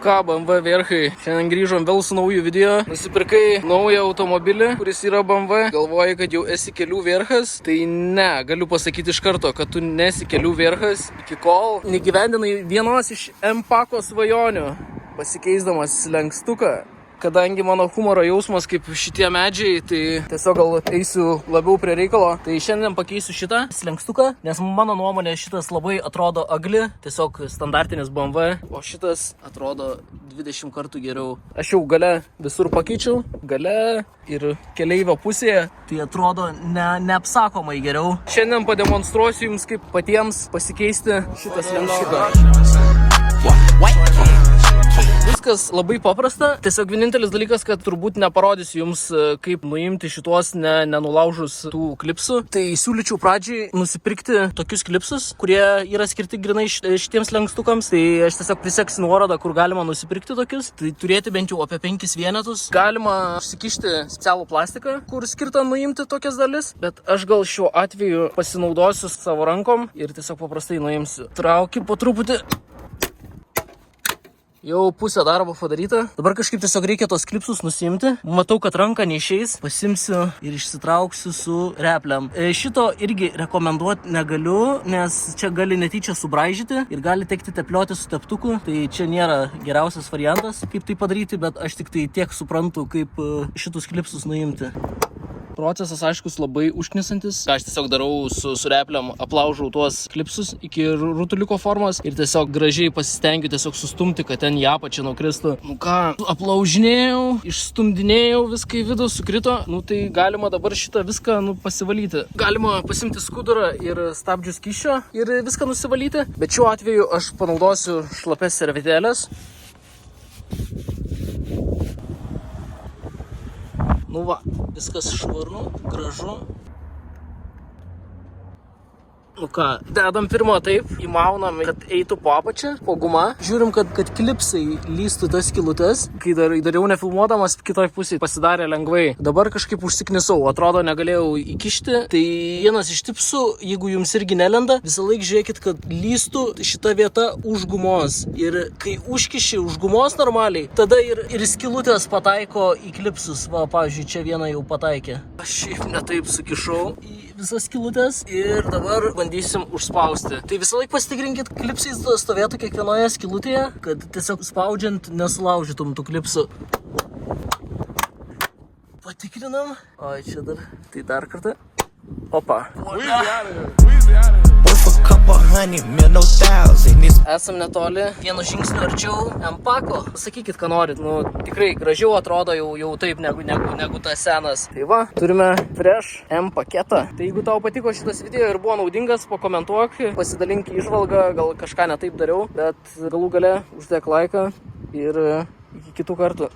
Ką, BMW vėrchai, šiandien grįžom vėl su nauju video. Nusipirkai naują automobilį, kuris yra BMW. Galvoji, kad jau esi kelių vėrchas. Tai ne, galiu pasakyti iš karto, kad tu nesi kelių vėrchas. Iki kol negyvendinai vienos iš M-pako svajonių, pasikeisdamas lenkstuką. Kadangi mano humoro jausmas kaip šitie medžiai, tai tiesiog gal eisiu labiau prie reikalo. Tai šiandien pakeisiu šitą slenkstuką, nes mano nuomonė šitas labai atrodo agli, tiesiog standartinis BMW, o šitas atrodo 20 kartų geriau. Aš jau gale visur pakeičiau, gale ir keleivio pusėje, tai atrodo neapsakomai geriau. Šiandien pademonstruosiu jums, kaip patiems pasikeisti šitą slenkstuką. Viskas labai paprasta, tiesiog vienintelis dalykas, kad turbūt neparodysiu jums, kaip nuimti šitos nenulaužus tų klipsų. Tai siūlyčiau pradžiai nusipirkti tokius klipsus, kurie yra skirti grinai šitiems lenkstukams. Tai aš tiesiog priseksiu nuorodą, kur galima nusipirkti tokius. Tai turėti bent jau apie 5 vienetus. Galima užsikišti specialų plastiką, kur skirta nuimti tokias dalis. Bet aš gal šiuo atveju pasinaudosiu savo rankom ir tiesiog paprastai nuimsiu. Traukiu po truputį. Jau pusė darbo padaryta. Dabar kažkaip tiesiog reikia tos klipsus nusimti. Matau, kad ranka neišeis. Pasimsiu ir išsitrauksiu su repliam. Šito irgi rekomenduoti negaliu, nes čia gali netyčia subraižyti ir gali tekti teplioti su teptuku. Tai čia nėra geriausias variantas, kaip tai padaryti, bet aš tik tai tiek suprantu, kaip šitus klipsus nuimti. Procesas, aiškus, labai užknisantis. Aš tiesiog darau su repliam, aplaužau tuos klipsus iki rutuliuko formos ir tiesiog gražiai pasistengiu tiesiog sustumti, kad ten į apačią nukristų. Nu ką, aplaužinėjau, išstumdinėjau, viską į vidų sukrito. Nu tai galima dabar šitą viską pasivalyti. Galima pasimti skudurą ir stabdžių skysčio ir viską nusivalyti. Bet šiuo atveju aš panaudosiu šlapias servetėlės. Nu va, viskas švarnu, gražu. Nu ką, dedam pirmą taip, įmaunam, kad eitų po apačią, po gumą. Žiūrim, kad klipsai lįstų tas skylutes. Kai dariau nefilmuodamas, kitoj pusėje pasidarė lengvai. Dabar kažkaip užsiknisau, atrodo negalėjau įkišti. Tai vienas iš tipsų, jeigu jums irgi nelenda, visą laiką žiūrėkit, kad lįstų šita vieta už gumos. Ir kai užkiši už gumos normaliai, tada ir skylutės pataiko į klipsus. Va, pavyzdžiui, čia vieną jau pataikė. Aš šiaip netaip sukišau į visas skylutės ir dabar bandysim užspausti. Tai visą laiką pasitikrinkit, klipsai stovėtų kiekvienoje skylutėje, kad tiesiog spaudžiant nesulaužytum tų klipsų. Patikrinam. O, čia dar. Tai dar kartą. Opa. Esam netoli, vienu žingsniu arčiau M-pako. Sakykit, ką norit, nu tikrai gražiau atrodo jau taip negu tas senas. Tai va, turime fresh M-paketą. Tai jeigu tau patiko šitas video ir buvo naudingas, pakomentuok, pasidalink įžvalgą, gal kažką netaip dariau, bet galų gale uždėk laiką ir iki kitų kartų.